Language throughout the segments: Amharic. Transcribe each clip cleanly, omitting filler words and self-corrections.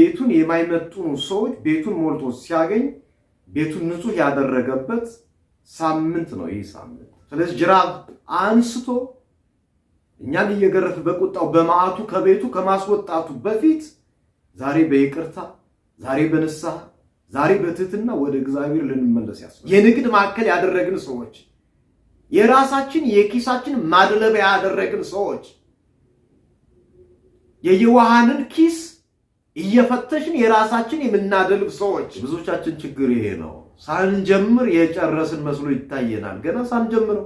ቤቱን የማይመጡኑ ሰዎች ቤቱን ሞልቶ ሲያገኝ ቤቱን ንጹህ ያደረገበት ሳምንት ነው ይህ ሳምንት። ስለዚህ ጅራፍ አንስቶ እኛን እየገረፈ በቁጣው በመዓቱ ከቤቱ ከማስወጣቱ በፊት ዛሬ በይቅርታ ዛሬ በንስሐ ዛሬ በትህትና ወደ እግዚአብሔር ልንመለስ ያስፈልጋል። የንግድ ማዕከል ያደረግን ሰዎች፣ የራሳችን የኪሳችን ማድለቢያ ያደረግን ሰዎች፣ የየዋሃንን ኪስ እየፈተሽን የራሳችን የምናደልብ ሰዎች፣ ብዙዎቻችን ችግር ይሄ ነው። ሳንጀምር የጨረስን መስሎ ይታየናል። ገና ሳንጀምረው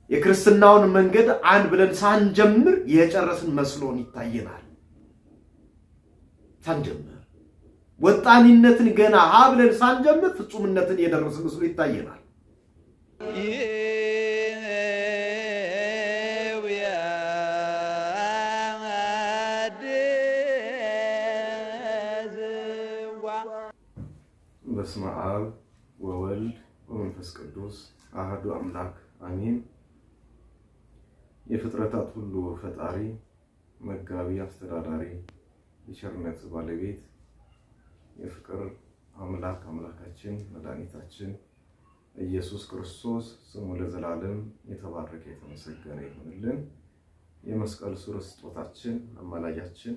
የክርስትናውን መንገድ አንድ ብለን ሳንጀምር የጨረስን መስሎን ይታየናል። ሳንጀምር ወጣኒነትን ገና ሀ ብለን ሳንጀምር ፍጹምነትን የደረስን መስሎ ይታየናል። በስመ አብ ወወልድ ወመንፈስ ቅዱስ አሐዱ አምላክ አሜን። የፍጥረታት ሁሉ ፈጣሪ መጋቢ አስተዳዳሪ የቸርነት ባለቤት የፍቅር አምላክ አምላካችን መድኃኒታችን ኢየሱስ ክርስቶስ ስሙ ለዘላለም የተባረከ የተመሰገነ ይሁንልን። የመስቀል ሥር ስጦታችን አማላጃችን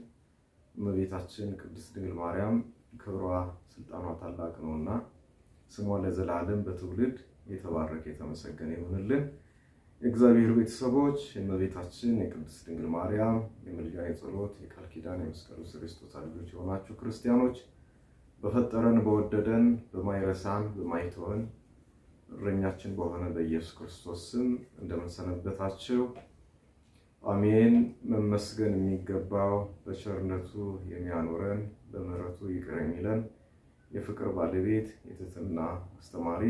እመቤታችን ቅድስት ድንግል ማርያም ክብሯ ስልጣኗ ታላቅ ነውና ስሟ ለዘላለም በትውልድ የተባረከ የተመሰገነ ይሁንልን። የእግዚአብሔር ቤተሰቦች የእመቤታችን የቅድስት ድንግል ማርያም የምልጃ የጸሎት የቃል ኪዳን የመስቀሉ ሥር ስጦታ ልጆች የሆናችሁ ክርስቲያኖች በፈጠረን በወደደን በማይረሳን በማይተወን እረኛችን በሆነ በኢየሱስ ክርስቶስ ስም እንደምንሰነበታችሁ አሜን። መመስገን የሚገባው በቸርነቱ የሚያኖረን በምሕረቱ ይቅር የሚለን የፍቅር ባለቤት የትህትና አስተማሪ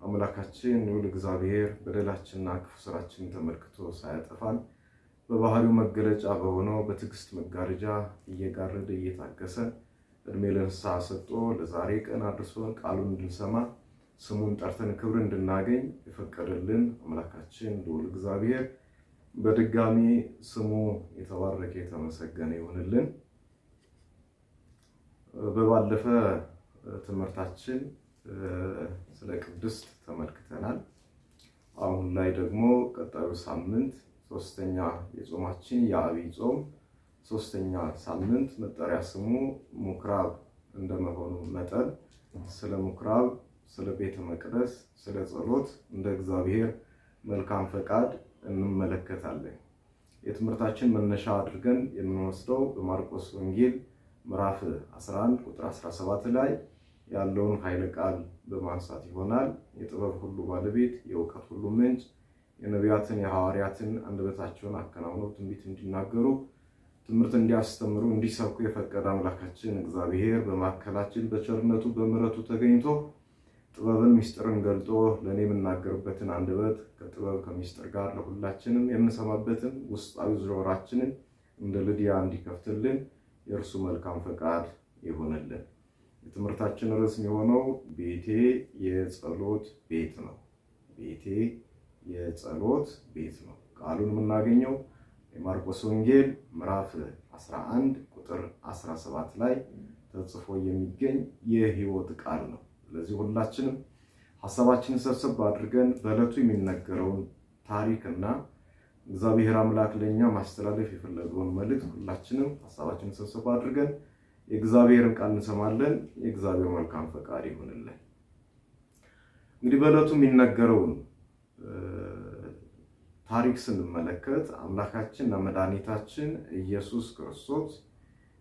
አምላካችን ልዑል እግዚአብሔር በደላችንና ክፉ ስራችንን ተመልክቶ ሳያጠፋን በባህሪው መገለጫ በሆነው በትዕግስት መጋረጃ እየጋረደ እየታገሰ እድሜ ለንስሐ ሰጥቶ ለዛሬ ቀን አድርሶን ቃሉን እንድንሰማ ስሙን ጠርተን ክብር እንድናገኝ የፈቀደልን አምላካችን ልዑል እግዚአብሔር በድጋሚ ስሙ የተባረከ የተመሰገነ ይሁንልን። በባለፈ ትምህርታችን ስለ ቅድስት ተመልክተናል። አሁን ላይ ደግሞ ቀጣዩ ሳምንት ሶስተኛ የጾማችን የዐቢይ ጾም ሶስተኛ ሳምንት መጠሪያ ስሙ ምኵራብ እንደመሆኑ መጠን ስለ ምኵራብ፣ ስለ ቤተ መቅደስ፣ ስለ ጸሎት እንደ እግዚአብሔር መልካም ፈቃድ እንመለከታለን። የትምህርታችን መነሻ አድርገን የምንወስደው በማርቆስ ወንጌል ምዕራፍ 11 ቁጥር 17 ላይ ያለውን ኃይለ ቃል በማንሳት ይሆናል። የጥበብ ሁሉ ባለቤት የእውቀት ሁሉ ምንጭ የነቢያትን የሐዋርያትን አንደበታቸውን አከናውነው ትንቢት እንዲናገሩ ትምህርት እንዲያስተምሩ እንዲሰብኩ የፈቀደ አምላካችን እግዚአብሔር በማዕከላችን በቸርነቱ በምሕረቱ ተገኝቶ ጥበብን ምስጢርን ገልጦ ለእኔ የምናገርበትን አንደበት ከጥበብ ከምስጢር ጋር ለሁላችንም የምንሰማበትን ውስጣዊ ጆሮአችንን እንደ ልድያ እንዲከፍትልን የእርሱ መልካም ፈቃድ ይሆንልን። የትምህርታችን ርዕስ የሆነው ቤቴ የጸሎት ቤት ነው። ቤቴ የጸሎት ቤት ነው። ቃሉን የምናገኘው የማርቆስ ወንጌል ምዕራፍ 11 ቁጥር 17 ላይ ተጽፎ የሚገኝ የሕይወት ቃል ነው። ስለዚህ ሁላችንም ሐሳባችንን ሰብሰብ አድርገን በዕለቱ የሚነገረውን ታሪክና እግዚአብሔር አምላክ ለኛ ማስተላለፍ የፈለገውን መልእክት ሁላችንም ሐሳባችንን ሰብሰብ አድርገን የእግዚአብሔርን ቃል እንሰማለን። የእግዚአብሔር መልካም ፈቃድ ይሁንልን። እንግዲህ በዕለቱ የሚነገረውን ታሪክ ስንመለከት አምላካችንና መድኃኒታችን ኢየሱስ ክርስቶስ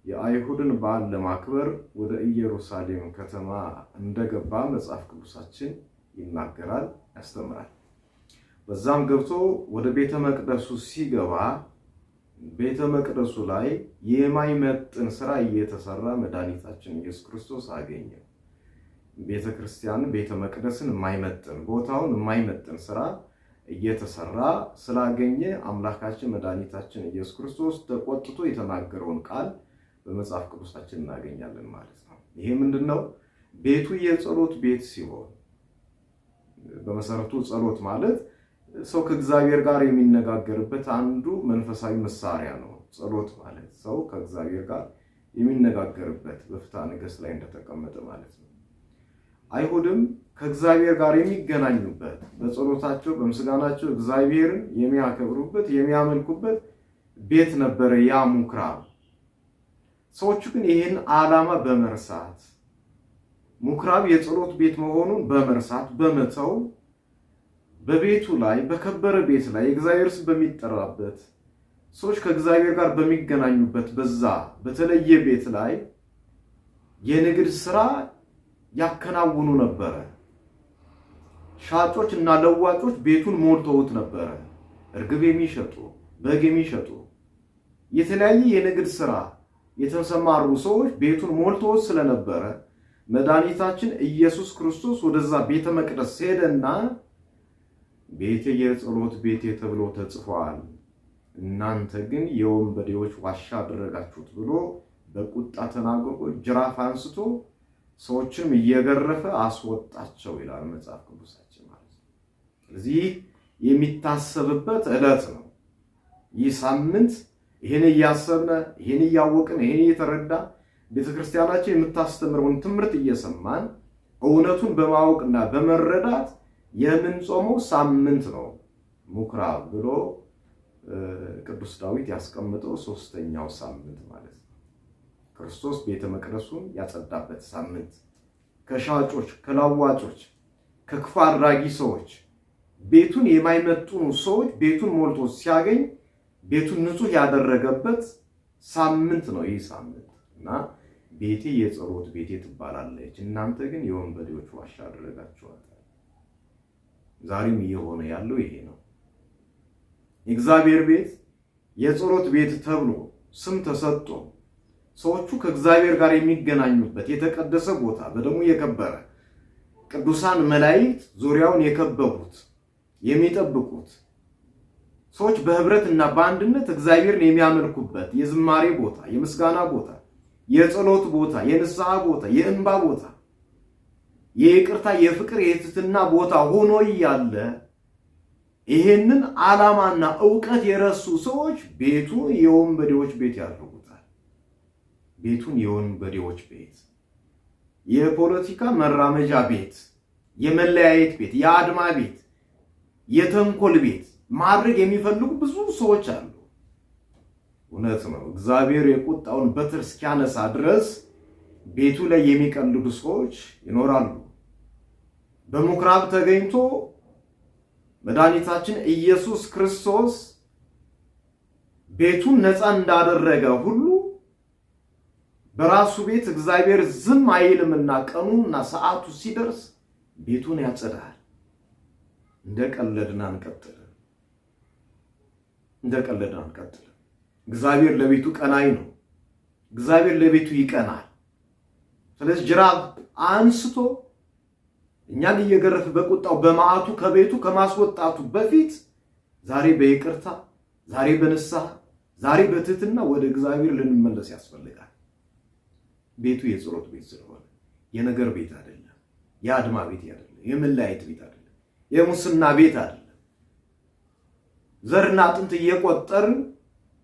የአይሁድን በዓል ለማክበር ወደ ኢየሩሳሌም ከተማ እንደገባ መጽሐፍ ቅዱሳችን ይናገራል፣ ያስተምራል። በዛም ገብቶ ወደ ቤተ መቅደሱ ሲገባ ቤተ መቅደሱ ላይ የማይመጥን ስራ እየተሰራ መድኃኒታችን ኢየሱስ ክርስቶስ አገኘ። ቤተ ክርስቲያን ቤተ መቅደስን የማይመጥን ቦታውን የማይመጥን ስራ እየተሰራ ስላገኘ አምላካችን መድኃኒታችን ኢየሱስ ክርስቶስ ተቆጥቶ የተናገረውን ቃል በመጽሐፍ ቅዱሳችን እናገኛለን ማለት ነው። ይሄ ምንድነው? ቤቱ የጸሎት ቤት ሲሆን በመሰረቱ ጸሎት ማለት ሰው ከእግዚአብሔር ጋር የሚነጋገርበት አንዱ መንፈሳዊ መሳሪያ ነው። ጸሎት ማለት ሰው ከእግዚአብሔር ጋር የሚነጋገርበት በፍትሐ ነገሥት ላይ እንደተቀመጠ ማለት ነው። አይሁድም ከእግዚአብሔር ጋር የሚገናኙበት በጸሎታቸው በምስጋናቸው እግዚአብሔርን የሚያከብሩበት የሚያመልኩበት ቤት ነበረ ያ ምኩራብ። ሰዎቹ ግን ይህን ዓላማ በመርሳት ምኩራብ የጸሎት ቤት መሆኑን በመርሳት በመተው በቤቱ ላይ በከበረ ቤት ላይ እግዚአብሔር ስም በሚጠራበት ሰዎች ከእግዚአብሔር ጋር በሚገናኙበት በዛ በተለየ ቤት ላይ የንግድ ስራ ያከናውኑ ነበረ። ሻጮች እና ለዋጮች ቤቱን ሞልተውት ነበረ። እርግብ የሚሸጡ በግ የሚሸጡ የተለያየ የንግድ ስራ የተሰማሩ ሰዎች ቤቱን ሞልተውት ስለነበረ መድኃኒታችን ኢየሱስ ክርስቶስ ወደዛ ቤተ መቅደስ ሄደና ቤቴ የጸሎት ቤቴ ተብሎ ተጽፏል፣ እናንተ ግን የወንበዴዎች ዋሻ አደረጋችሁት ብሎ በቁጣ ተናግሮ ጅራፍ አንስቶ ሰዎችንም እየገረፈ አስወጣቸው ይላል መጽሐፍ ቅዱሳችን ማለት ነው። ስለዚህ የሚታሰብበት ዕለት ነው ይህ ሳምንት። ይህን እያሰብነ ይህን እያወቅን ይህን እየተረዳ ቤተክርስቲያናችን የምታስተምረውን ትምህርት እየሰማን እውነቱን በማወቅና በመረዳት የምንጾመው ሳምንት ነው ምኩራብ ብሎ ቅዱስ ዳዊት ያስቀምጠው ሶስተኛው ሳምንት ማለት ነው። ክርስቶስ ቤተ መቅደሱን ያጸዳበት ሳምንት፣ ከሻጮች ከላዋጮች ከክፉ አድራጊ ሰዎች ቤቱን የማይመጡኑ ሰዎች ቤቱን ሞልቶ ሲያገኝ ቤቱን ንጹህ ያደረገበት ሳምንት ነው ይህ ሳምንት እና ቤቴ የጸሎት ቤቴ ትባላለች፣ እናንተ ግን የወንበዴዎች ዋሻ አደረጋችኋት። ዛሬም እየሆነ ያለው ይሄ ነው። የእግዚአብሔር ቤት የጸሎት ቤት ተብሎ ስም ተሰጥቶ ሰዎቹ ከእግዚአብሔር ጋር የሚገናኙበት የተቀደሰ ቦታ በደሙ የከበረ ቅዱሳን መላእክት ዙሪያውን የከበቡት የሚጠብቁት ሰዎች በህብረት እና በአንድነት እግዚአብሔርን የሚያመልኩበት የዝማሬ ቦታ፣ የምስጋና ቦታ፣ የጸሎት ቦታ፣ የንስሐ ቦታ፣ የእንባ ቦታ፣ የይቅርታ የፍቅር የትህትና ቦታ ሆኖ እያለ ይሄንን ዓላማና ዕውቀት የረሱ ሰዎች ቤቱን የወንበዴዎች ቤት ያደርጉታል። ቤቱን የወንበዴዎች ቤት፣ የፖለቲካ መራመጃ ቤት፣ የመለያየት ቤት፣ የአድማ ቤት፣ የተንኮል ቤት ማድረግ የሚፈልጉ ብዙ ሰዎች አሉ። እውነት ነው። እግዚአብሔር የቁጣውን በትር እስኪያነሳ ድረስ ቤቱ ላይ የሚቀልዱ ሰዎች ይኖራሉ። በምኩራብ ተገኝቶ መድኃኒታችን ኢየሱስ ክርስቶስ ቤቱን ነፃ እንዳደረገ ሁሉ በራሱ ቤት እግዚአብሔር ዝም አይልምና ቀኑና ሰዓቱ ሲደርስ ቤቱን ያጸዳል። እንደቀለድን አንቀጥልም። እግዚአብሔር ለቤቱ ቀናይ ነው። እግዚአብሔር ለቤቱ ይቀናል። ስለዚህ ጅራፍ አንስቶ እኛን እየገረፈ በቁጣው በመዓቱ ከቤቱ ከማስወጣቱ በፊት ዛሬ በይቅርታ ዛሬ በንስሐ ዛሬ በትህትና ወደ እግዚአብሔር ልንመለስ ያስፈልጋል። ቤቱ የጸሎት ቤት ስለሆነ የነገር ቤት አይደለም፣ የአድማ ቤት አይደለም፣ የመለያየት ቤት አይደለም፣ የሙስና ቤት አይደለም። ዘርና አጥንት እየቆጠርን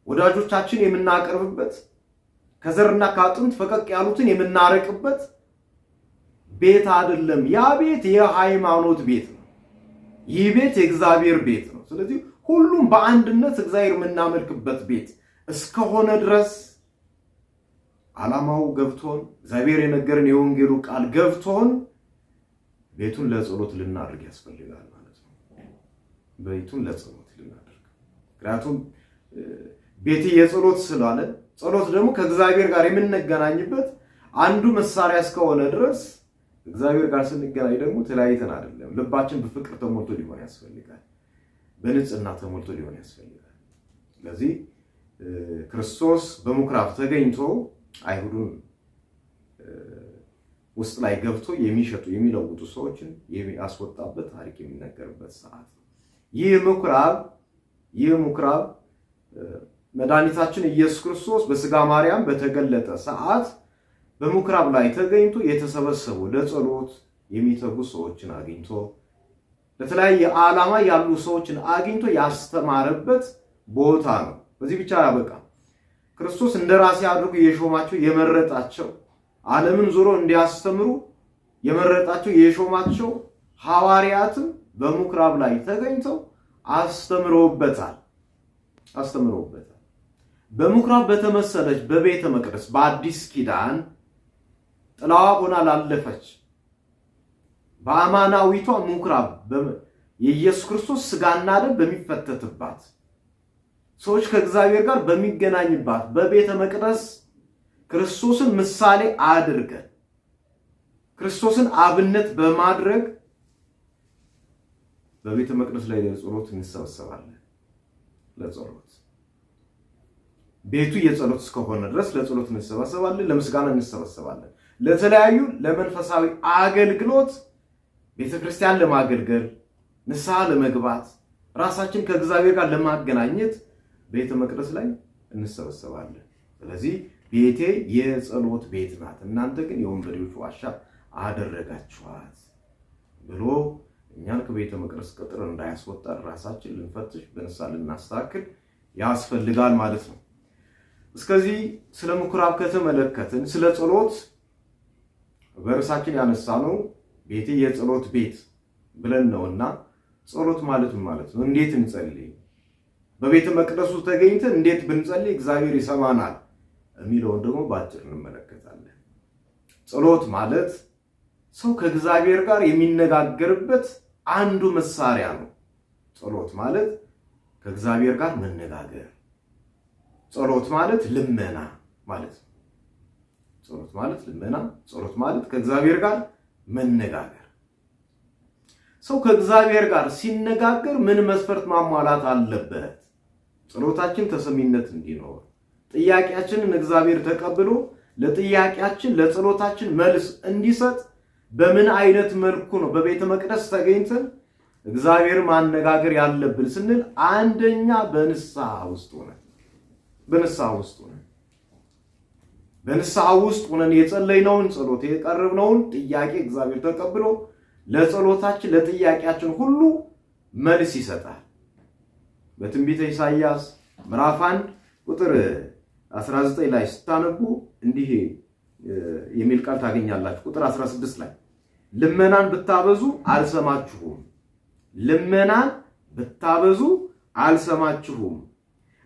ወዳጆቻችን የምናቀርብበት ከዘርና ከአጥንት ፈቀቅ ያሉትን የምናረቅበት ቤት አይደለም። ያ ቤት የሃይማኖት ቤት ነው። ይህ ቤት የእግዚአብሔር ቤት ነው። ስለዚህ ሁሉም በአንድነት እግዚአብሔር የምናመልክበት ቤት እስከሆነ ድረስ ዓላማው ገብቶን እግዚአብሔር የነገረን የወንጌሉ ቃል ገብቶን ቤቱን ለጸሎት ልናደርግ ያስፈልጋል ማለት ነው። ቤቱን ለጸሎት ልናደርግ፣ ምክንያቱም ቤቴ የጸሎት ስላለ ጸሎት ደግሞ ከእግዚአብሔር ጋር የምንገናኝበት አንዱ መሳሪያ እስከሆነ ድረስ እግዚአብሔር ጋር ስንገናኝ ደግሞ ተለያይተን አይደለም። ልባችን በፍቅር ተሞልቶ ሊሆን ያስፈልጋል፣ በንጽህና ተሞልቶ ሊሆን ያስፈልጋል። ስለዚህ ክርስቶስ በምኩራብ ተገኝቶ አይሁዱን ውስጥ ላይ ገብቶ የሚሸጡ የሚለውጡ ሰዎችን የሚያስወጣበት ታሪክ የሚነገርበት ሰዓት ነው። ይህ ምኩራብ መድኃኒታችን ኢየሱስ ክርስቶስ በሥጋ ማርያም በተገለጠ ሰዓት በምኩራብ ላይ ተገኝቶ የተሰበሰቡ ለጸሎት የሚተጉ ሰዎችን አግኝቶ ለተለያየ ዓላማ ያሉ ሰዎችን አግኝቶ ያስተማረበት ቦታ ነው። በዚህ ብቻ ያበቃ። ክርስቶስ እንደራሴ አድርጎ የሾማቸው የመረጣቸው ዓለምን ዞሮ እንዲያስተምሩ የመረጣቸው የሾማቸው ሐዋርያትም በምኩራብ ላይ ተገኝተው አስተምረውበታል። በምኩራብ በተመሰለች በቤተ መቅደስ በአዲስ ኪዳን ጥላዋ ሆና ላለፈች በአማናዊቷ ምኩራብ የኢየሱስ ክርስቶስ ሥጋና ደም በሚፈተትባት ሰዎች ከእግዚአብሔር ጋር በሚገናኝባት በቤተ መቅደስ ክርስቶስን ምሳሌ አድርገን ክርስቶስን አብነት በማድረግ በቤተ መቅደስ ላይ ለጸሎት እንሰበሰባለን። ለጸሎት ቤቱ የጸሎት እስከሆነ ድረስ ለጸሎት እንሰበሰባለን፣ ለምስጋና እንሰበሰባለን። ለተለያዩ ለመንፈሳዊ አገልግሎት ቤተክርስቲያን ለማገልገል ንስሐ ለመግባት ራሳችን ከእግዚአብሔር ጋር ለማገናኘት ቤተ መቅደስ ላይ እንሰበሰባለን። ስለዚህ ቤቴ የጸሎት ቤት ናት፣ እናንተ ግን የወንበዴዎች ዋሻ አደረጋችኋት ብሎ እኛን ከቤተ መቅደስ ቅጥር እንዳያስወጣን ራሳችን ልንፈትሽ በንስሐ ልናስተካክል ያስፈልጋል ማለት ነው። እስከዚህ ስለ ምኩራብ ከተመለከትን ስለ ጸሎት በርዕሳችን ያነሳነው ቤቴ የጸሎት ቤት ብለን ነውና ጸሎት ማለት ምን ማለት ነው? እንዴት እንጸልይ? በቤተ መቅደሱ ተገኝተን እንዴት ብንጸልይ እግዚአብሔር ይሰማናል የሚለውን ደግሞ በአጭር እንመለከታለን። ጸሎት ማለት ሰው ከእግዚአብሔር ጋር የሚነጋገርበት አንዱ መሳሪያ ነው። ጸሎት ማለት ከእግዚአብሔር ጋር መነጋገር፣ ጸሎት ማለት ልመና ማለት ነው። ጸሎት ማለት ልመና፣ ጸሎት ማለት ከእግዚአብሔር ጋር መነጋገር። ሰው ከእግዚአብሔር ጋር ሲነጋገር ምን መስፈርት ማሟላት አለበት? ጸሎታችን ተሰሚነት እንዲኖር፣ ጥያቄያችንን እግዚአብሔር ተቀብሎ ለጥያቄያችን ለጸሎታችን መልስ እንዲሰጥ በምን አይነት መልኩ ነው በቤተ መቅደስ ተገኝተን እግዚአብሔር ማነጋገር ያለብን ስንል አንደኛ በንስሐ ውስጥ ሆነን የጸለይነውን ጸሎት የቀረብነውን ጥያቄ እግዚአብሔር ተቀብሎ ለጸሎታችን ለጥያቄያችን ሁሉ መልስ ይሰጣል። በትንቢተ ኢሳይያስ ምዕራፍ 1 ቁጥር 19 ላይ ስታነቡ እንዲህ የሚል ቃል ታገኛላችሁ። ቁጥር 16 ላይ ልመናን ብታበዙ አልሰማችሁም፣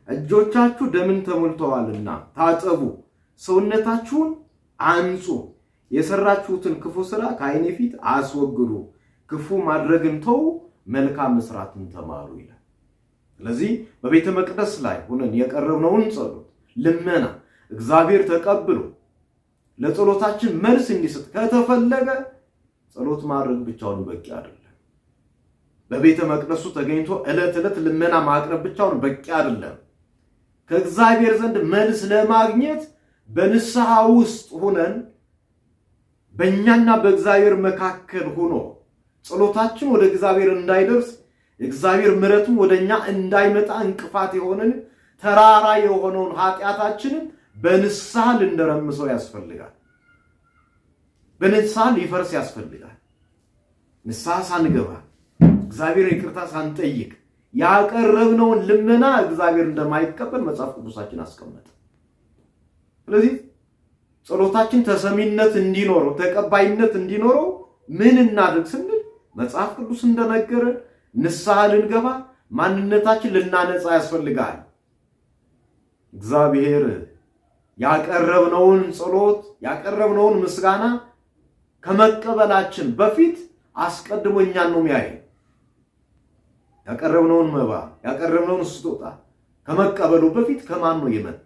እጆቻችሁ ደምን ተሞልተዋልና ታጠቡ፣ ሰውነታችሁን አንጹ፣ የሰራችሁትን ክፉ ሥራ ከዓይኔ ፊት አስወግዱ፣ ክፉ ማድረግን ተው፣ መልካም መስራትን ተማሩ ይላል። ስለዚህ በቤተ መቅደስ ላይ ሆነን የቀረብነውን ጸሎት ልመና እግዚአብሔር ተቀብሎ ለጸሎታችን መልስ እንዲሰጥ ከተፈለገ ጸሎት ማድረግ ብቻውን በቂ አይደለም። በቤተ መቅደሱ ተገኝቶ ዕለት ዕለት ልመና ማቅረብ ብቻውን በቂ አይደለም። ከእግዚአብሔር ዘንድ መልስ ለማግኘት በንስሐ ውስጥ ሆነን በእኛና በእግዚአብሔር መካከል ሆኖ ጸሎታችን ወደ እግዚአብሔር እንዳይደርስ እግዚአብሔር ምሕረቱን ወደኛ እንዳይመጣ እንቅፋት የሆነን ተራራ የሆነውን ኃጢአታችንን በንስሐ ልንደረምሰው ያስፈልጋል። በንስሐ ሊፈርስ ያስፈልጋል። ንስሐ ሳንገባ እግዚአብሔር ይቅርታ ሳንጠይቅ ያቀረብነውን ልመና እግዚአብሔር እንደማይቀበል መጽሐፍ ቅዱሳችን አስቀመጠ። ስለዚህ ጸሎታችን ተሰሚነት እንዲኖረው ተቀባይነት እንዲኖረው ምን እናድርግ ስንል መጽሐፍ ቅዱስ እንደነገረ ንስሐ ልንገባ ማንነታችን ልናነጻ ያስፈልጋል። እግዚአብሔር ያቀረብነውን ጸሎት ያቀረብነውን ምስጋና ከመቀበላችን በፊት አስቀድሞ እኛን ነው የሚያይ። ያቀረብነውን መባ ያቀረብነውን ስጦታ ከመቀበሉ በፊት ከማን ነው የመጣ?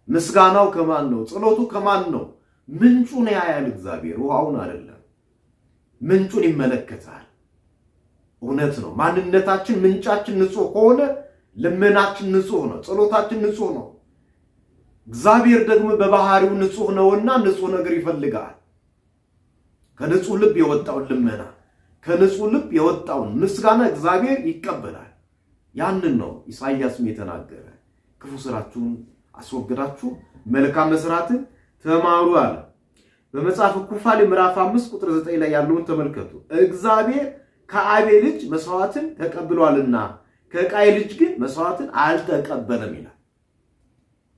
ምስጋናው ከማን ነው? ጸሎቱ ከማን ነው? ምንጩን ያያል እግዚአብሔር፣ ውሃውን አይደለም። ምንጩን ይመለከታል። እውነት ነው። ማንነታችን ምንጫችን ንጹህ ከሆነ ልመናችን ንጹህ ነው፣ ጸሎታችን ንጹህ ነው። እግዚአብሔር ደግሞ በባህሪው ንጹህ ነውና ንጹህ ነገር ይፈልጋል። ከንጹህ ልብ የወጣውን ልመና ከንጹህ ልብ የወጣውን ምስጋና እግዚአብሔር ይቀበላል። ያንን ነው ኢሳይያስም የተናገረ፣ ክፉ ስራችሁን አስወግዳችሁ መልካም መስራትን ተማሩ አለ። በመጽሐፍ ኩፋሌ ምዕራፍ 5 ቁጥር 9 ላይ ያለውን ተመልከቱ። እግዚአብሔር ከአቤል ልጅ መስዋዕትን ተቀብሏልና ከቃየል ልጅ ግን መስዋዕትን አልተቀበለም ይላል።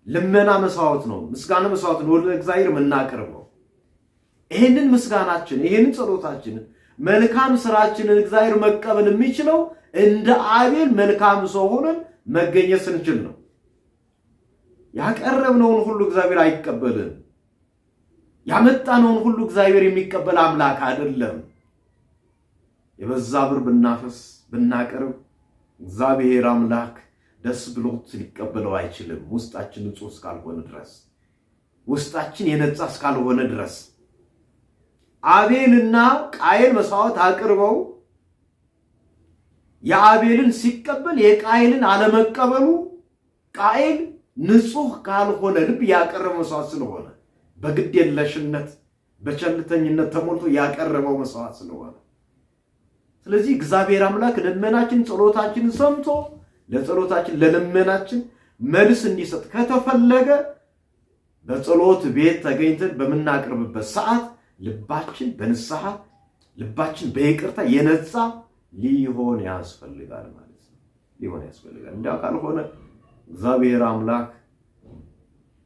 ልመና መስዋዕት ነው፣ ምስጋና መስዋዕት ነው ወደ እግዚአብሔር የምናቀርበው። ይሄንን ምስጋናችን ይሄንን ጸሎታችን መልካም ስራችንን እግዚአብሔር መቀበል የሚችለው እንደ አቤል መልካም ሰው ሆነን መገኘት ስንችል ነው። ያቀረብነውን ሁሉ እግዚአብሔር አይቀበልም። ያመጣነውን ሁሉ እግዚአብሔር የሚቀበል አምላክ አይደለም። የበዛ ብር ብናፈስ ብናቀርብ እግዚአብሔር አምላክ ደስ ብሎት ሊቀበለው አይችልም። ውስጣችን ንጹህ እስካልሆነ ድረስ፣ ውስጣችን የነጻ እስካልሆነ ድረስ። አቤልና ቃየል መስዋዕት አቅርበው የአቤልን ሲቀበል የቃየልን አለመቀበሉ ቃየል ንጹህ ካልሆነ ልብ ያቀረበው መስዋዕት ስለሆነ በግድ የለሽነት በቸልተኝነት ተሞልቶ ያቀረበው መስዋዕት ስለሆነ፣ ስለዚህ እግዚአብሔር አምላክ ልመናችን ጸሎታችንን ሰምቶ ለጸሎታችን ለልመናችን መልስ እንዲሰጥ ከተፈለገ በጸሎት ቤት ተገኝተን በመናቀርብበት ሰዓት ልባችን በንስሐ ልባችን በይቅርታ የነጻ ሊሆን ያስፈልጋል ማለት ነው። ሊሆን ያስፈልጋል። እንዲያ ካልሆነ እግዚአብሔር አምላክ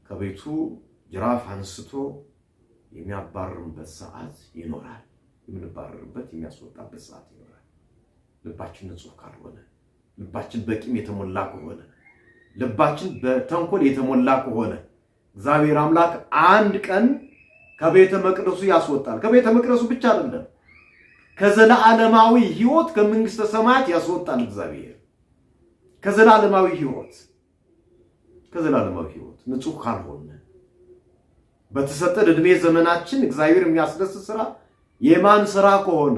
ከቤቱ ጅራፍ አንስቶ የሚያባርርበት ሰዓት ይኖራል። የምንባረርበት የሚያስወጣበት ሰዓት ይኖራል። ልባችን ንጹህ ካልሆነ፣ ልባችን በቂም የተሞላ ከሆነ፣ ልባችን በተንኮል የተሞላ ከሆነ እግዚአብሔር አምላክ አንድ ቀን ከቤተ መቅደሱ ያስወጣል። ከቤተ መቅደሱ ብቻ አይደለም፣ ከዘላለማዊ ሕይወት ከመንግስተ ሰማያት ያስወጣል። እግዚአብሔር ከዘላለማዊ ሕይወት ንጹህ ካልሆነ በተሰጠን ዕድሜ ዘመናችን እግዚአብሔር የሚያስደስት ስራ የማን ስራ ከሆነ፣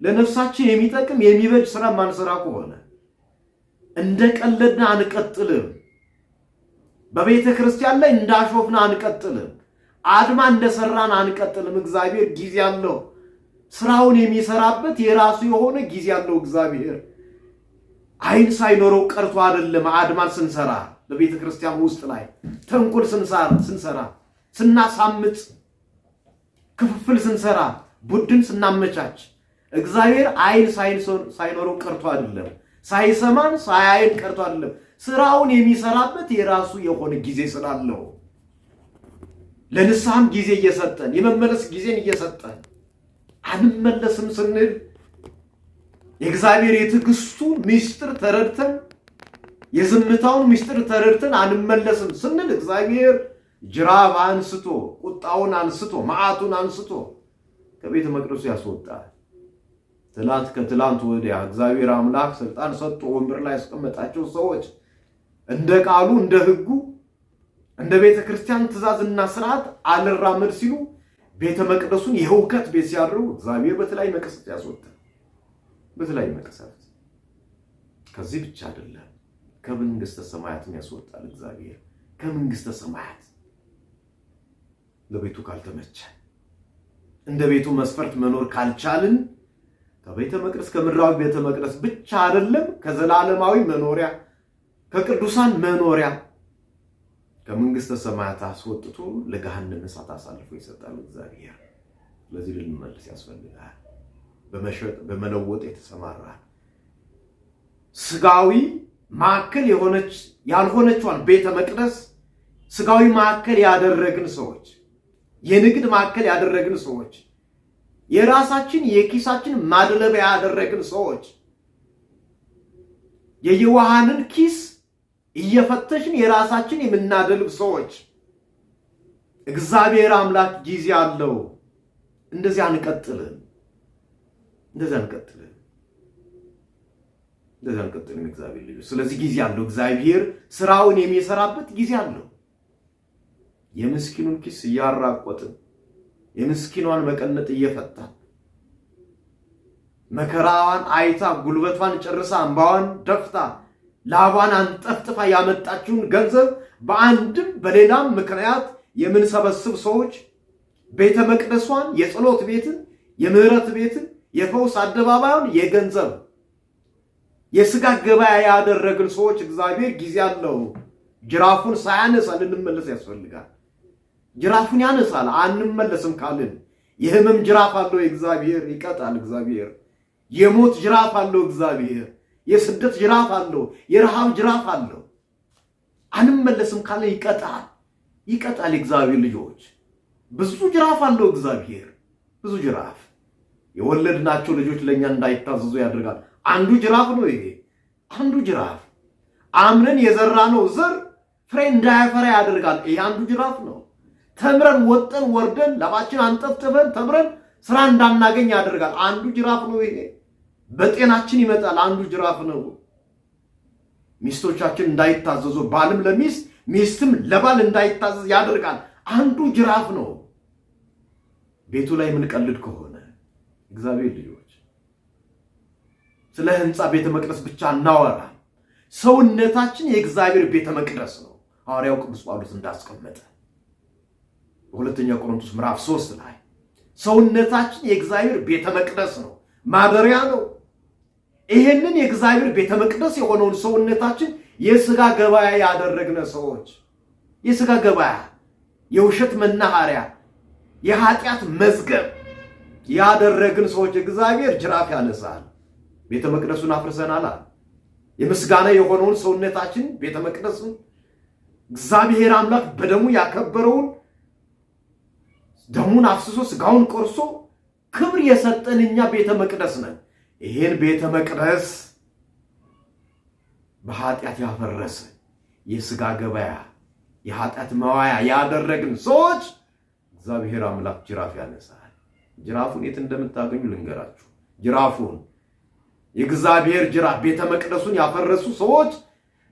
ለነፍሳችን የሚጠቅም የሚበጅ ስራ ማን ስራ ከሆነ እንደ ቀለድን አንቀጥልም። በቤተ ክርስቲያን ላይ እንዳሾፍን አንቀጥልም። አድማ እንደሰራን አንቀጥልም። እግዚአብሔር ጊዜ ያለው ስራውን የሚሰራበት የራሱ የሆነ ጊዜ ያለው እግዚአብሔር አይን ሳይኖረው ቀርቶ አይደለም። አድማን ስንሰራ በቤተ ክርስቲያን ውስጥ ላይ ተንኮል ስንሰራ ስናሳምጽ ክፍፍል ስንሰራ ቡድን ስናመቻች እግዚአብሔር አይን ሳይኖረው ቀርቶ አይደለም። ሳይሰማን ሳያይን ቀርቶ አይደለም። ስራውን የሚሰራበት የራሱ የሆነ ጊዜ ስላለው ለንስሐም ጊዜ እየሰጠን የመመለስ ጊዜን እየሰጠን አንመለስም ስንል የእግዚአብሔር የትዕግስቱ ምስጢር ተረድተን የዝምታውን ምስጢር ተረድተን አንመለስም ስንል እግዚአብሔር ጅራፍ አንስቶ ቁጣውን አንስቶ መዓቱን አንስቶ ከቤተ መቅደሱ ያስወጣል። ከትላንት ወዲያ እግዚአብሔር አምላክ ስልጣን ሰጥቶ ወንበር ላይ ያስቀመጣቸው ሰዎች እንደ ቃሉ እንደ ሕጉ እንደ ቤተ ክርስቲያን ትእዛዝና ስርዓት አልራመድ ሲሉ ቤተ መቅደሱን የሁከት ቤት ሲያድሩ እግዚአብሔር በተለይ መቅሰፍት ያስወጣል። በተለይ መቅሰፍት ከዚህ ብቻ አይደለም፣ ከመንግስተ ሰማያትም ያስወጣል። እግዚአብሔር ከመንግስተ ሰማያት ለቤቱ ካልተመቸ እንደ ቤቱ መስፈርት መኖር ካልቻልን ከቤተ መቅደስ ከምድራዊ ቤተ መቅደስ ብቻ አይደለም ከዘላለማዊ መኖሪያ ከቅዱሳን መኖሪያ ከመንግስተ ሰማያት አስወጥቶ ለገሃነመ እሳት አሳልፎ ይሰጣል እግዚአብሔር። ስለዚህ ልንመለስ ያስፈልጋል። በመሸጥ በመለወጥ የተሰማራ ስጋዊ ማዕከል ያልሆነችዋን ቤተ መቅደስ ስጋዊ ማዕከል ያደረግን ሰዎች፣ የንግድ ማዕከል ያደረግን ሰዎች፣ የራሳችን የኪሳችን ማድለቢያ ያደረግን ሰዎች፣ የየዋሃንን ኪስ እየፈተሽን የራሳችን የምናደልብ ሰዎች እግዚአብሔር አምላክ ጊዜ አለው። እንደዚህ አንቀጥልም። እግዚአብሔር ልጅ ስለዚህ ጊዜ አለው። እግዚአብሔር ስራውን የሚሰራበት ጊዜ አለው። የምስኪኑን ኪስ እያራቆትን የምስኪኗን መቀነጥ እየፈታን መከራዋን አይታ ጉልበቷን ጨርሳ እንባዋን ደፍታ ላቧን አንጠፍጥፋ ያመጣችውን ገንዘብ በአንድም በሌላም ምክንያት የምንሰበስብ ሰዎች ቤተ መቅደሷን የጸሎት ቤትን የምህረት ቤትን የፈውስ አደባባዩን የገንዘብ የስጋ ገበያ ያደረግን ሰዎች እግዚአብሔር ጊዜ አለው። ጅራፉን ሳያነሳ ልንመለስ ያስፈልጋል። ጅራፉን ያነሳል አንመለስም ካልን የህመም ጅራፍ አለው እግዚአብሔር ይቀጣል። እግዚአብሔር የሞት ጅራፍ አለው እግዚአብሔር የስደት ጅራፍ አለው፣ የረሃብ ጅራፍ አለው። አንመለስም ካለ ይቀጣል። እግዚአብሔር ልጆች ብዙ ጅራፍ አለው እግዚአብሔር፣ ብዙ ጅራፍ። የወለድናቸው ልጆች ለኛ እንዳይታዘዙ ያደርጋል። አንዱ ጅራፍ ነው ይሄ፣ አንዱ ጅራፍ። አምነን የዘራነው ዘር ፍሬ እንዳያፈራ ያደርጋል። ይሄ አንዱ ጅራፍ ነው። ተምረን ወጠን ወርደን ለባችን አንጠፍጥፈን ተምረን ስራ እንዳናገኝ ያደርጋል። አንዱ ጅራፍ ነው ይሄ። በጤናችን ይመጣል። አንዱ ጅራፍ ነው። ሚስቶቻችን እንዳይታዘዙ፣ ባልም ለሚስት ሚስትም ለባል እንዳይታዘዝ ያደርጋል። አንዱ ጅራፍ ነው። ቤቱ ላይ የምንቀልድ ከሆነ እግዚአብሔር ልጆች ስለ ህንፃ ቤተ መቅደስ ብቻ እናወራ። ሰውነታችን የእግዚአብሔር ቤተ መቅደስ ነው። ሐዋርያው ቅዱስ ጳውሎስ እንዳስቀመጠ በሁለተኛ ቆሮንቶስ ምዕራፍ 3 ላይ ሰውነታችን የእግዚአብሔር ቤተ መቅደስ ነው፣ ማደሪያ ነው። ይሄንን የእግዚአብሔር ቤተ መቅደስ የሆነውን ሰውነታችን የሥጋ ገበያ ያደረግነ ሰዎች፣ የሥጋ ገበያ፣ የውሸት መናኸሪያ፣ የኃጢአት መዝገብ ያደረግን ሰዎች እግዚአብሔር ጅራፍ ያነሳል። ቤተ መቅደሱን አፍርሰናል። የምስጋና የሆነውን ሰውነታችን ቤተ መቅደስን እግዚአብሔር አምላክ በደሙ ያከበረውን ደሙን አፍስሶ ሥጋውን ቆርሶ ክብር የሰጠን እኛ ቤተ መቅደስ ነን። ይሄን ቤተ መቅደስ በኃጢአት ያፈረሰ የሥጋ ገበያ የኃጢአት መዋያ ያደረግን ሰዎች እግዚአብሔር አምላክ ጅራፍ ያነሳል። ጅራፉን የት እንደምታገኙ ልንገራችሁ። ጅራፉን የእግዚአብሔር ጅራፍ ቤተ መቅደሱን ያፈረሱ ሰዎች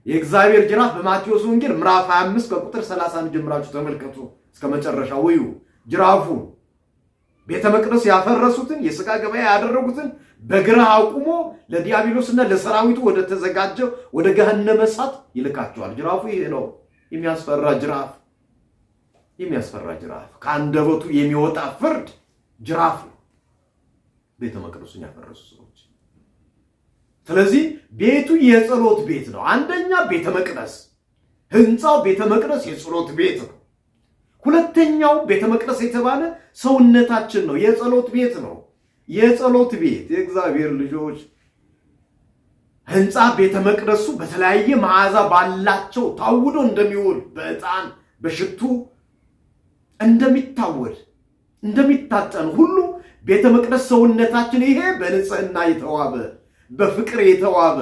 የእግዚአብሔር ጅራፍ በማቴዎስ ወንጌል ምዕራፍ 25 ከቁጥር 30 ጀምራችሁ ተመልከቱ እስከ መጨረሻው ወዩ። ጅራፉን ቤተ መቅደስ ያፈረሱትን የሥጋ ገበያ ያደረጉትን በግራ አቁሞ ለዲያብሎስና ለሰራዊቱ ወደ ተዘጋጀው ወደ ገሃነመ እሳት ይልካቸዋል። ጅራፉ ይሄ ነው። የሚያስፈራ ጅራፍ፣ የሚያስፈራ ጅራፍ፣ ከአንደበቱ የሚወጣ ፍርድ ጅራፍ ነው። ቤተ መቅደሱን ያፈረሱ ሰዎች። ስለዚህ ቤቱ የጸሎት ቤት ነው። አንደኛ ቤተ መቅደስ፣ ህንፃው ቤተ መቅደስ የጸሎት ቤት ነው። ሁለተኛው ቤተ መቅደስ የተባለ ሰውነታችን ነው፣ የጸሎት ቤት ነው። የጸሎት ቤት የእግዚአብሔር ልጆች ህንፃ ቤተ መቅደሱ በተለያየ መዓዛ ባላቸው ታውዶ እንደሚውል በዕጣን በሽቱ እንደሚታወድ እንደሚታጠን ሁሉ ቤተ መቅደስ ሰውነታችን ይሄ በንጽህና የተዋበ በፍቅር የተዋበ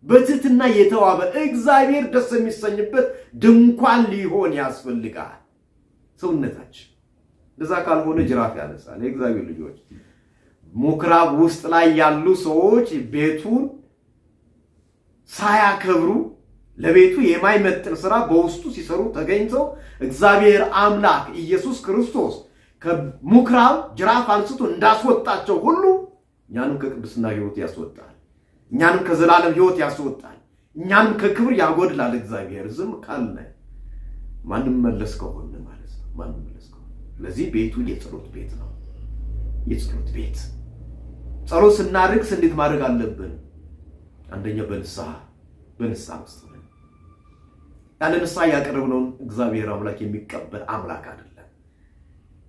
በትህትና የተዋበ እግዚአብሔር ደስ የሚሰኝበት ድንኳን ሊሆን ያስፈልጋል ሰውነታችን። እንደዛ ካልሆነ ጅራፍ ያነሳል። የእግዚአብሔር ልጆች ምኩራብ ውስጥ ላይ ያሉ ሰዎች ቤቱን ሳያከብሩ ለቤቱ የማይመጥን ስራ በውስጡ ሲሰሩ ተገኝተው እግዚአብሔር አምላክ ኢየሱስ ክርስቶስ ከምኩራብ ጅራፍ አንስቶ እንዳስወጣቸው ሁሉ እኛንም ከቅድስና ሕይወት ያስወጣል። እኛንም ከዘላለም ሕይወት ያስወጣል። እኛንም ከክብር ያጎድላል። እግዚአብሔር ዝም ካልነ ማንም መለስ ከሆነ ማለት ነው። ማንም መለስ ከሆነ ስለዚህ ቤቱ የጸሎት ቤት ነው። የጸሎት ቤት ጸሎት ስናድርግ እንዴት ማድረግ አለብን? አንደኛ በንስሐ ውስጥ ነን። ያለ ንስሐ ያቀረብነውን እግዚአብሔር አምላክ የሚቀበል አምላክ አይደለም።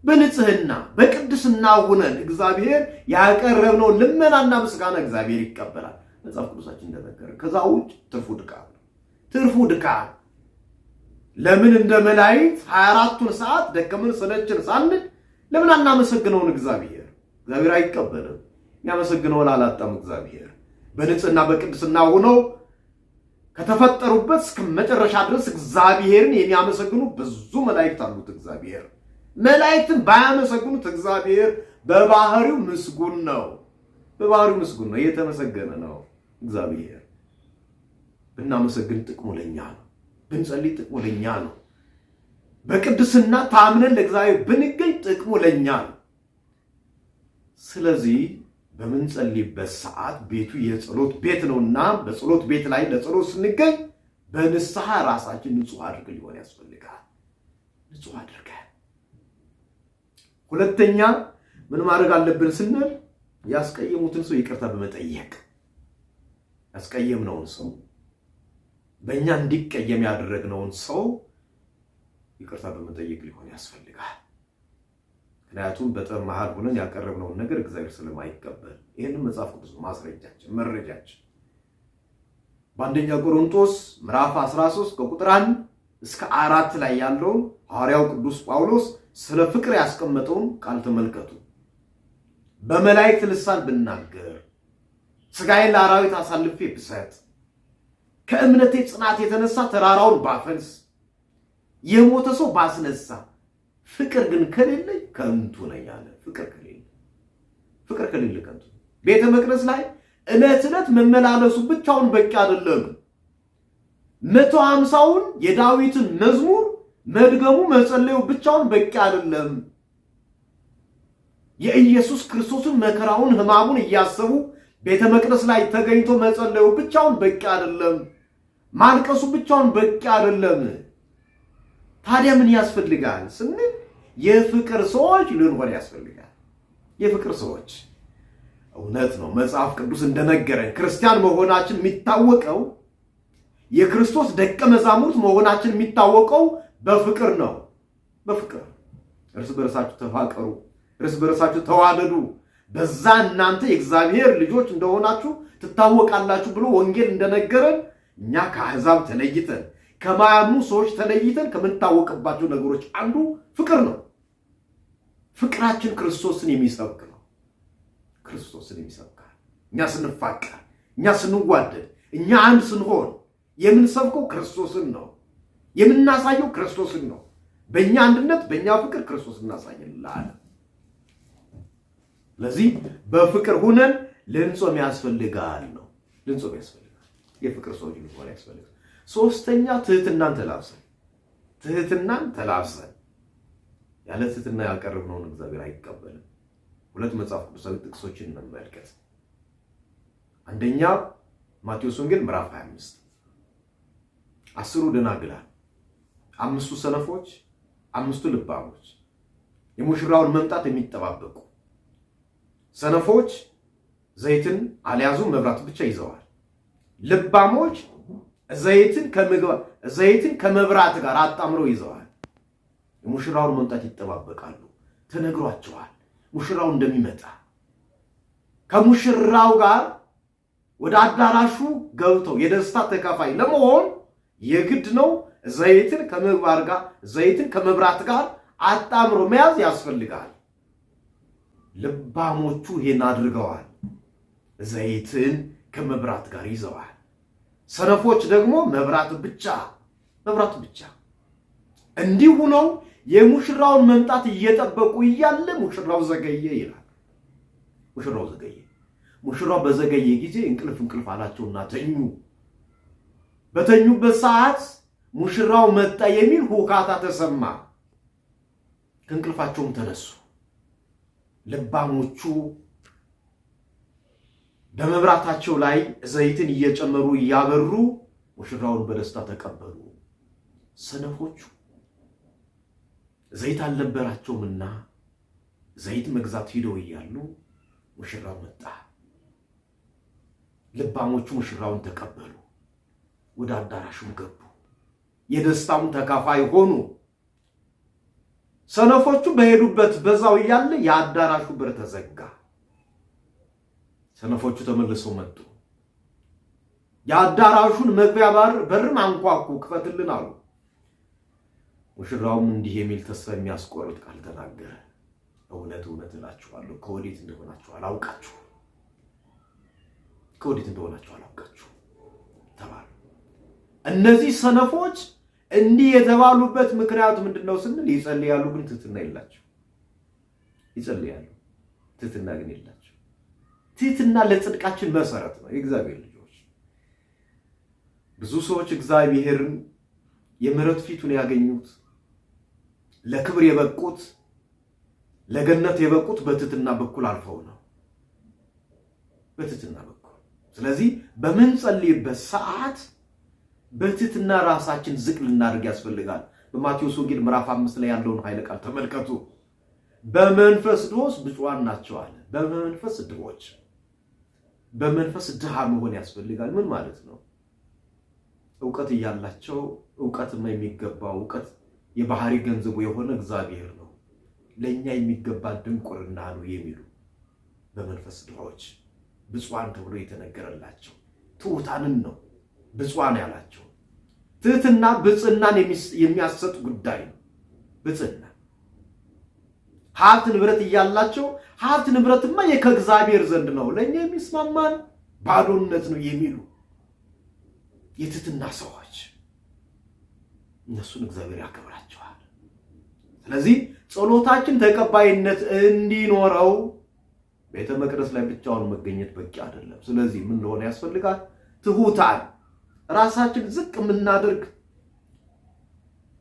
በንጽህና በቅድስና ሆነን እግዚአብሔር ያቀረብነውን ልመናና ምስጋና እግዚአብሔር ይቀበላል። መጽሐፍ ቅዱሳችን እንደነገረ ከዛ ውጭ ትርፉ ድካም ነው። ትርፉ ድካም ለምን እንደ መላእክት 24ቱን ሰዓት ደከመን ሰለቸን ሳንል ለምን አናመሰግነውን? እግዚአብሔር አይቀበልም። የሚያመሰግነውን አላጣም። እግዚአብሔር በንጽህና በቅድስና ሆነው ከተፈጠሩበት እስከ መጨረሻ ድረስ እግዚአብሔርን የሚያመሰግኑ ብዙ መላእክት አሉት። እግዚአብሔር መላእክትን ባያመሰግኑት እግዚአብሔር በባህሪው ምስጉን ነው። በባህሪው ምስጉን ነው፣ የተመሰገነ ነው። እግዚአብሔር ብናመሰግን ጥቅሙ ለኛ ነው። ብንጸልይ ጥቅሙ ለኛ ነው። በቅድስና ታምነን ለእግዚአብሔር ብንገኝ ጥቅሙ ለኛ ነው። ስለዚህ በምንጸልይበት ሰዓት ቤቱ የጸሎት ቤት ነውና በጸሎት ቤት ላይ ለጸሎት ስንገኝ በንስሐ ራሳችን ንጹህ አድርገን ሊሆን ያስፈልጋል። ንጹህ አድርገን ሁለተኛ ምን ማድረግ አለብን ስንል ያስቀየሙትን ሰው ይቅርታ በመጠየቅ ያስቀየምነውን ሰው በእኛ እንዲቀየም ያደረግነውን ሰው ይቅርታ በመጠየቅ ሊሆን ያስፈልጋል። ምክንያቱም በጠብ መሃል ሆነን ያቀረብነውን ነገር እግዚአብሔር ስለማይቀበል ይሄንን መጽሐፍ ቅዱስ ማስረጃችን መረጃችን በአንደኛ ቆሮንቶስ ምዕራፍ 13 ከቁጥር 1 እስከ 4 ላይ ያለው ሐዋርያው ቅዱስ ጳውሎስ ስለ ፍቅር ያስቀመጠውን ቃል ተመልከቱ። በመላእክት ልሳን ብናገር፣ ሥጋዬን ለአራዊት አሳልፌ ብሰጥ፣ ከእምነቴ ጽናት የተነሳ ተራራውን ባፈልስ፣ የሞተ ሰው ባስነሳ፣ ፍቅር ግን ከሌለኝ ከንቱ ነኝ አለ። ፍቅር ከሌለ ከንቱ። ቤተ መቅደስ ላይ ዕለት ዕለት መመላለሱ ብቻውን በቂ አይደለም። 150ውን የዳዊትን መዝሙር መድገሙ መጸለዩ ብቻውን በቂ አይደለም። የኢየሱስ ክርስቶስን መከራውን ሕማሙን እያሰቡ ቤተ መቅደስ ላይ ተገኝቶ መጸለዩ ብቻውን በቂ አይደለም። ማልቀሱ ብቻውን በቂ አይደለም። ታዲያ ምን ያስፈልጋል ስንል የፍቅር ሰዎች ልንሆን ያስፈልጋል። የፍቅር ሰዎች እውነት ነው። መጽሐፍ ቅዱስ እንደነገረን ክርስቲያን መሆናችን የሚታወቀው የክርስቶስ ደቀ መዛሙርት መሆናችን የሚታወቀው በፍቅር ነው። በፍቅር እርስ በርሳችሁ ተፋቀሩ፣ እርስ በርሳችሁ ተዋደዱ፣ በዛ እናንተ የእግዚአብሔር ልጆች እንደሆናችሁ ትታወቃላችሁ ብሎ ወንጌል እንደነገረን እኛ ከአሕዛብ ተለይተን ከማያምኑ ሰዎች ተለይተን ከምንታወቅባቸው ነገሮች አንዱ ፍቅር ነው። ፍቅራችን ክርስቶስን የሚሰብክ ነው። ክርስቶስን የሚሰብካል። እኛ ስንፋቀር፣ እኛ ስንዋደድ፣ እኛ አንድ ስንሆን የምንሰብከው ክርስቶስን ነው። የምናሳየው ክርስቶስን ነው። በእኛ አንድነት፣ በእኛ ፍቅር ክርስቶስን እናሳየላለን። ስለዚህ በፍቅር ሁነን ልንጾም ያስፈልጋል ነው። ልንጾም ያስፈልጋል። የፍቅር ሰዎች ልንሆን ያስፈልጋል። ሶስተኛ ትህትናን ተላብሰን ያለ ትህትና ያቀረብነውን እግዚአብሔር አይቀበልም። ሁለት መጽሐፍ ቅዱሳዊ ጥቅሶችን እንመልከት። አንደኛ ማቴዎስ ወንጌል ምዕራፍ 25 10 ደናግላን፣ 5 ሰነፎች፣ 5 ልባሞች የሙሽራውን መምጣት የሚጠባበቁ። ሰነፎች ዘይትን አልያዙም፣ መብራት ብቻ ይዘዋል። ልባሞች ዘይትን ከመብራት ጋር አጣምረው ይዘዋል። የሙሽራውን መምጣት ይጠባበቃሉ። ተነግሯቸዋል ሙሽራው እንደሚመጣ። ከሙሽራው ጋር ወደ አዳራሹ ገብተው የደስታ ተካፋይ ለመሆን የግድ ነው ዘይትን ከመብራት ጋር አጣምሮ መያዝ ያስፈልጋል። ልባሞቹ ይሄን አድርገዋል። ዘይትን ከመብራት ጋር ይዘዋል። ሰነፎች ደግሞ መብራት ብቻ። እንዲሁ ነው። የሙሽራውን መምጣት እየጠበቁ እያለ ሙሽራው ዘገየ ይላል። ሙሽራው በዘገየ ጊዜ እንቅልፍ አላቸውና ተኙ። በተኙበት ሰዓት ሙሽራው መጣ የሚል ሁካታ ተሰማ። ከእንቅልፋቸውም ተነሱ። ልባሞቹ በመብራታቸው ላይ ዘይትን እየጨመሩ እያበሩ ሙሽራውን በደስታ ተቀበሉ። ሰነፎቹ ዘይት አልነበራቸውምና ዘይት መግዛት ሄደው እያሉ ሙሽራው መጣ። ልባሞቹ ሙሽራውን ተቀበሉ፣ ወደ አዳራሹም ገቡ፣ የደስታውን ተካፋይ ሆኑ። ሰነፎቹ በሄዱበት በዛው እያለ የአዳራሹ በር ተዘጋ። ሰነፎቹ ተመልሰው መጡ። የአዳራሹን መግቢያ በርም አንኳኩ፣ ክፈትልን አሉ። ሙሽራውም እንዲህ የሚል ተስፋ የሚያስቆርጥ ቃል ተናገረ። እውነት እላችኋለሁ ከወዴት እንደሆናችሁ አላውቃችሁ ተባሉ። እነዚህ ሰነፎች እንዲህ የተባሉበት ምክንያቱ ምንድነው ስንል ይጸልያሉ፣ ግን ትህትና የላቸው። ይጸልያሉ፣ ትህትና ግን የላቸው። ትህትና ለጽድቃችን መሰረት ነው። የእግዚአብሔር ልጆች ብዙ ሰዎች እግዚአብሔርን የምሕረት ፊቱን ያገኙት ለክብር የበቁት ለገነት የበቁት በትህትና በኩል አልፈው ነው። በትህትና በኩል። ስለዚህ በምንጸልይበት ሰዓት በትህትና ራሳችን ዝቅ ልናደርግ ያስፈልጋል። በማቴዎስ ወንጌል ምዕራፍ 5 ላይ ያለውን ኃይለ ቃል ተመልከቱ። በመንፈስ ድሆች ብፁዓን ናቸው አለ። በመንፈስ ድሃ መሆን ያስፈልጋል። ምን ማለት ነው? ዕውቀት እያላቸው ዕውቀትማ የሚገባው ዕውቀት የባህሪ ገንዘቡ የሆነ እግዚአብሔር ነው፣ ለኛ የሚገባ ድንቁርና ነው የሚሉ በመንፈስ ድሆች ብፁዓን ተብሎ የተነገረላቸው ትሑታንን ነው። ብፁዓን ያላቸው። ትህትና ብፅዕናን የሚያሰጥ ጉዳይ ነው። ብፅዕና ሀብት ንብረት እያላቸው ሀብት ንብረትማ ከእግዚአብሔር ዘንድ ነው፣ ለእኛ የሚስማማን ባዶነት ነው የሚሉ የትህትና ሰዎች፣ እነሱን እግዚአብሔር ያከብራቸዋል። ስለዚህ ጸሎታችን ተቀባይነት እንዲኖረው ቤተ መቅደስ ላይ ብቻውን መገኘት በቂ አይደለም። ስለዚህ ምን እንደሆነ ያስፈልጋል? ትሁታን፣ ራሳችን ዝቅ የምናደርግ።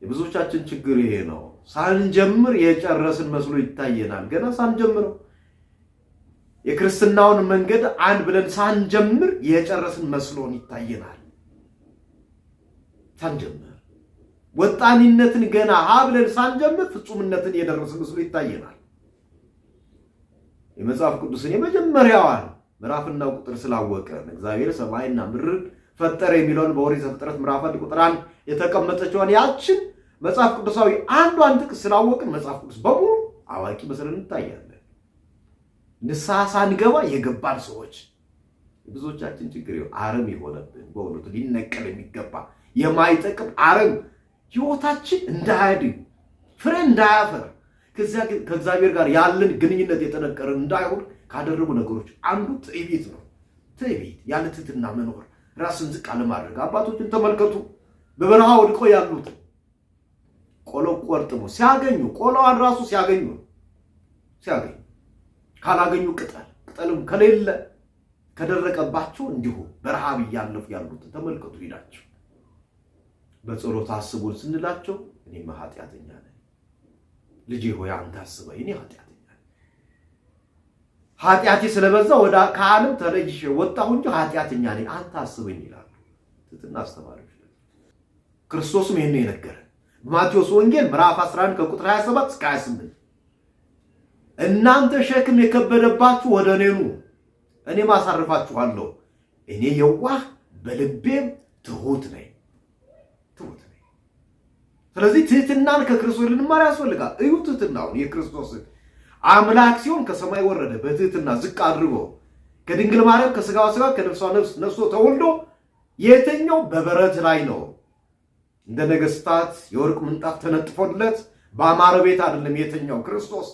የብዙዎቻችን ችግር ይሄ ነው። ሳንጀምር የጨረስን መስሎ ይታየናል። ገና ሳንጀምረው የክርስትናውን መንገድ አንድ ብለን ሳንጀምር የጨረስን መስሎን ይታየናል። ሳንጀምር ወጣኒነትን ገና ብለን ሳንጀምር ፍጹምነትን የደረስን መስሎ ይታየናል። የመጽሐፍ ቅዱስን የመጀመሪያዋን ምዕራፍና ቁጥር ስላወቀን እግዚአብሔር ሰማይና ምድርን ፈጠረ የሚለውን በኦሪት ዘፍጥረት ምዕራፍ 1 ቁጥር 1 የተቀመጠችውን ያችን መጽሐፍ ቅዱሳዊ አንዷን ጥቅስ ስላወቅን መጽሐፍ ቅዱስ በሙሉ አዋቂ መስለን እንታያለን። ንስሐ ሳንገባ የገባን ሰዎች ብዙዎቻችን ችግር አረም የሆነብን በእውነቱ ሊነቀል የሚገባ የማይጠቅም አረም ሕይወታችን እንዳያድግ ፍሬ እንዳያፈር ከእግዚአብሔር ጋር ያለን ግንኙነት የጠነከረ እንዳይሆን ካደረጉ ነገሮች አንዱ ትዕቢት ነው። ትዕቢት፣ ያለ ትህትና መኖር፣ ራስን ዝቅ አለማድረግ። አባቶችን ተመልከቱ። በበረሃ ወድቆ ያሉት ቆሎ ቆርጥሞ ሲያገኙ ቆሎዋን ራሱ ሲያገኙ ካላገኙ ቅጠልም ከሌለ ከደረቀባቸው እንዲሁ በረሃብ እያለፉ ያሉትን ተመልከቱ። ሄዳቸው በጸሎት አስቡን ስንላቸው እኔማ ኃጢአተኛ ነኝ፣ ልጄ ሆይ አንተ አስበኝ፣ እኔ ኃጢአተኛ ነኝ፣ ኃጢአቴ ስለበዛ ከዓለም ተለይሼ ወጣሁ እንጂ ኃጢአተኛ ነኝ፣ አንተ አስበኝ ይላሉ ትህትና አስተማሪዎች። ክርስቶስም ይሄን የነገረን በማቴዎስ ወንጌል ምዕራፍ 11 ከቁጥር 27 እስከ 28 እናንተ ሸክም የከበደባችሁ ወደ እኔ ኑ እኔም አሳርፋችኋለሁ፣ እኔ የዋህ በልቤም ትሁት ነኝ። ስለዚህ ትህትናን ከክርስቶስ ልንማር ያስፈልጋል። እዩ ትህትናውን የክርስቶስን አምላክ ሲሆን ከሰማይ ወረደ፣ በትህትና ዝቅ አድርጎ ከድንግል ማርያም ከስጋዋ ስጋ ከነፍሷ ነፍስ ነስቶ ተወልዶ የተኛው በበረት ላይ ነው። እንደ ነገስታት የወርቅ ምንጣፍ ተነጥፎለት በአማረ ቤት አይደለም የተኛው። ክርስቶስ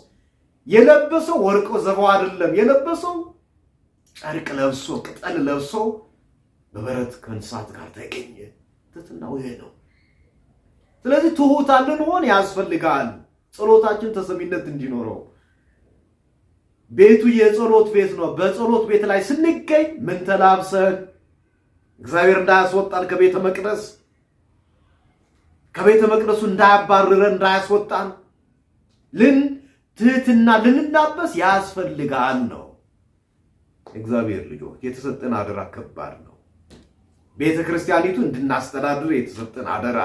የለበሰው ወርቅ ዘቦ አይደለም የለበሰው፣ ጨርቅ ለብሶ ቅጠል ለብሶ በበረት ከእንስሳት ጋር ተገኘ። ትህትናው ይሄ ነው። ስለዚህ ትሁታን ልንሆን ያስፈልጋል። ጸሎታችን ተሰሚነት እንዲኖረው። ቤቱ የጸሎት ቤት ነው። በጸሎት ቤት ላይ ስንገኝ ምን ተላብሰን እግዚአብሔር እንዳያስወጣን ከቤተ መቅደሱ እንዳያባርረን እንዳያስወጣን ትህትና ልንላበስ ያስፈልጋል ነው። እግዚአብሔር ልጆች የተሰጠን አደራ ከባድ ነው። ቤተ ክርስቲያኒቱ እንድናስተዳድር የተሰጠን አደራ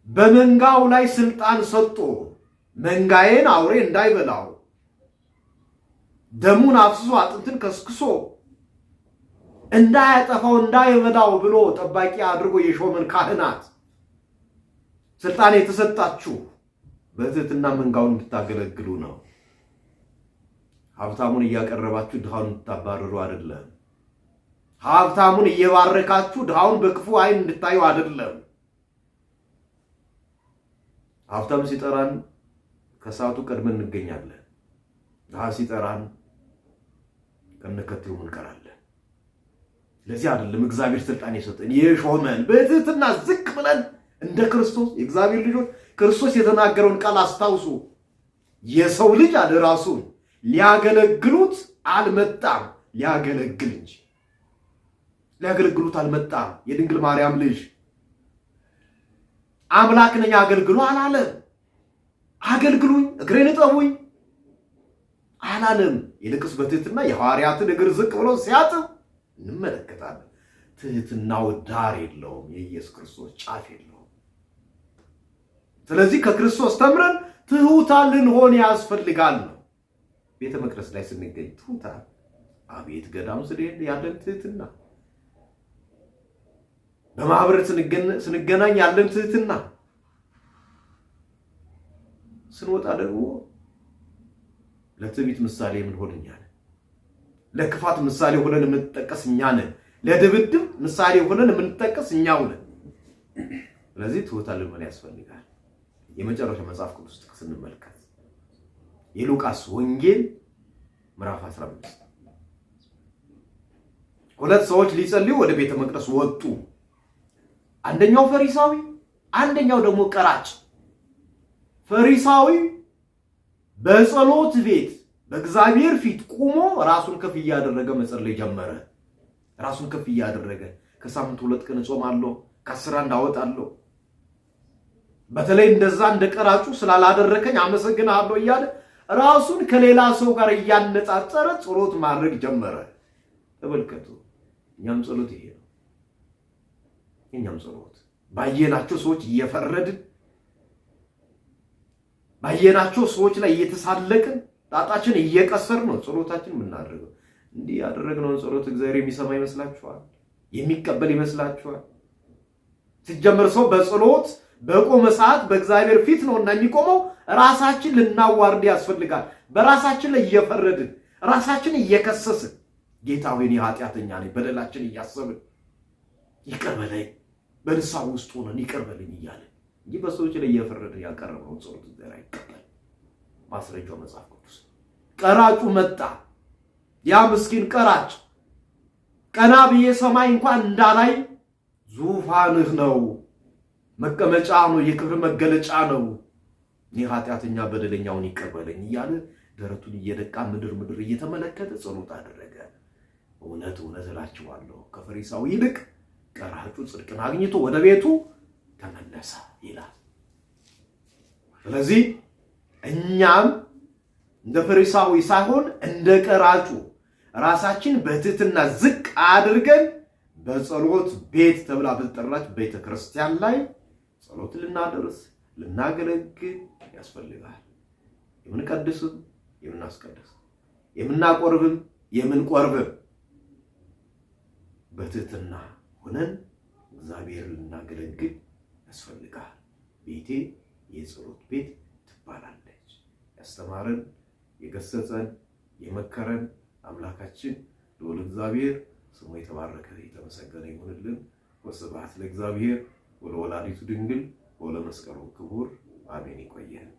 በመንጋው ላይ ስልጣን ሰጥቶ መንጋዬን አውሬ እንዳይበላው ደሙን አፍስሶ አጥንትን ከስክሶ እንዳያጠፋው እንዳይበላው ብሎ ጠባቂ አድርጎ የሾመን ካህናት ስልጣን የተሰጣችሁ በትህትና መንጋውን እንድታገለግሉ ነው። ሀብታሙን እያቀረባችሁ ድሃውን እንድታባርሩ አይደለም። ሀብታሙን እየባረካችሁ ድሃውን በክፉ አይን እንድታዩ አይደለም። ሀብታም ሲጠራን ከሰዓቱ ቀድመን እንገኛለን። ድሃ ሲጠራን ከነከቴው እንቀራለን። ለዚህ አይደለም እግዚአብሔር ስልጣን የሰጠን የሾመን። በትህትና ዝቅ ብለን እንደ ክርስቶስ የእግዚአብሔር ልጆች ክርስቶስ የተናገረውን ቃል አስታውሱ። የሰው ልጅ አለ ራሱን ሊያገለግሉት አልመጣም፣ ሊያገለግል እንጂ። ሊያገለግሉት አልመጣም። የድንግል ማርያም ልጅ አምላክ ነኝ አገልግሉ አላለም። አገልግሉኝ እግሬን እጠቡኝ አላለም። ይልቅስ በትህትና የሐዋርያትን እግር ዝቅ ብሎ ሲያጥብ እንመለከታለን። ትህትናው ዳር የለውም፣ የኢየሱስ ክርስቶስ ጫፍ የለውም። ስለዚህ ከክርስቶስ ተምረን ትሁታን ልንሆን ያስፈልጋል ነው። ቤተ መቅደስ ላይ ስንገኝ ትሁታን፣ አቤት ገዳም ስንሄድ ያለን ትህትና፣ በማህበር ስንገናኝ ያለን ትህትና፣ ስንወጣ ደግሞ ለትዕቢት ምሳሌ የምንሆን እኛ ነን። ለክፋት ምሳሌ ሆነን የምንጠቀስ እኛ ነን። ለድብድብ ምሳሌ ሆነን የምንጠቀስ እኛው ነን። ስለዚህ ትሑታን ልመና ያስፈልጋል። የመጨረሻ መጽሐፍ ቅዱስ ጥቅስ እንመልከት። የሉቃስ ወንጌል ምዕራፍ 15 ሁለት ሰዎች ሊጸልዩ ወደ ቤተ መቅደስ ወጡ። አንደኛው ፈሪሳዊ፣ አንደኛው ደግሞ ቀራጭ። ፈሪሳዊ በጸሎት ቤት በእግዚአብሔር ፊት ቆሞ ራሱን ከፍ ያደረገ መጸለይ ጀመረ። ራሱን ከፍ ያደረገ ከሳምንት 2 ቀን ጾማለሁ፣ ከ10 አንድ አወጣለሁ፣ በተለይ እንደዛ እንደ ቀራጩ ስላላደረከኝ አመሰግናለሁ እያለ ራሱን ከሌላ ሰው ጋር ያነጻጸረ ጸሎት ማድረግ ጀመረ። ተመልከቱ። እኛም ጸሎት ይሄ ነው። እኛም ጸሎት ባየናቸው ሰዎች እየፈረድን ባየናቸው ሰዎች ላይ እየተሳለቅን ጣጣችን እየቀሰር ነው ጸሎታችን የምናደርገው። እንዲህ ያደረግነውን ጸሎት እግዚአብሔር የሚሰማ ይመስላችኋል? የሚቀበል ይመስላችኋል? ሲጀመር ሰው በጸሎት በቆመ ሰዓት በእግዚአብሔር ፊት ነውና የሚቆመው። ራሳችን ልናዋርድ ያስፈልጋል። በራሳችን ላይ እየፈረድን ራሳችን እየከሰስን ጌታ ሆይ እኔ ኃጢአተኛ ነኝ በደላችን እያሰብን ይቅር በለኝ በንስሐ ውስጥ ሆነን ይቅር በለኝ እያለን እንጂ በሰዎች ላይ እየፈረድን ያቀረብነውን ጸሎት እግዚአብሔር አይቀበልም። ማስረጃው መጽሐፍ ቅዱስ። ቀራጩ መጣ። ያ ምስኪን ቀራጭ ቀና ብዬ ሰማይ እንኳን እንዳላይ ዙፋንህ ነው፣ መቀመጫ ነው፣ የክብር መገለጫ ነው፣ እኔ ኃጢአተኛ በደለኛውን ይቅር በለኝ እያለ ደረቱን እየደቃ ምድር እየተመለከተ ጸሎት አደረገ። እውነት እውነት እላችኋለሁ ከፈሪሳዊ ይልቅ ቀራጩ ጽድቅን አግኝቶ ወደ ቤቱ ተመለሰ ይላል። ስለዚህ እኛም እንደ ፈሪሳዊ ሳይሆን እንደ ቀራጩ ራሳችን በትህትና ዝቅ አድርገን በጸሎት ቤት ተብላ በተጠራች ቤተክርስቲያን ላይ ጸሎት ልናደርስ ልናገለግል ያስፈልጋል። የምንቀድስም የምናስቀድስ የምናቆርብም የምንቆርብም በትህትና ሆነን እግዚአብሔርን ልናገለግል ያስፈልጋል። ቤቴ የጸሎት ቤት ትባላለች። ያስተማረን የገሰጸን የመከረን አምላካችን ልዑል እግዚአብሔር ስሙ የተባረከ የተመሰገነ ይሁንልን። ወስብሐት ለእግዚአብሔር ወለወላዲቱ ድንግል ወለመስቀሉ ክቡር አሜን። ይቆየን።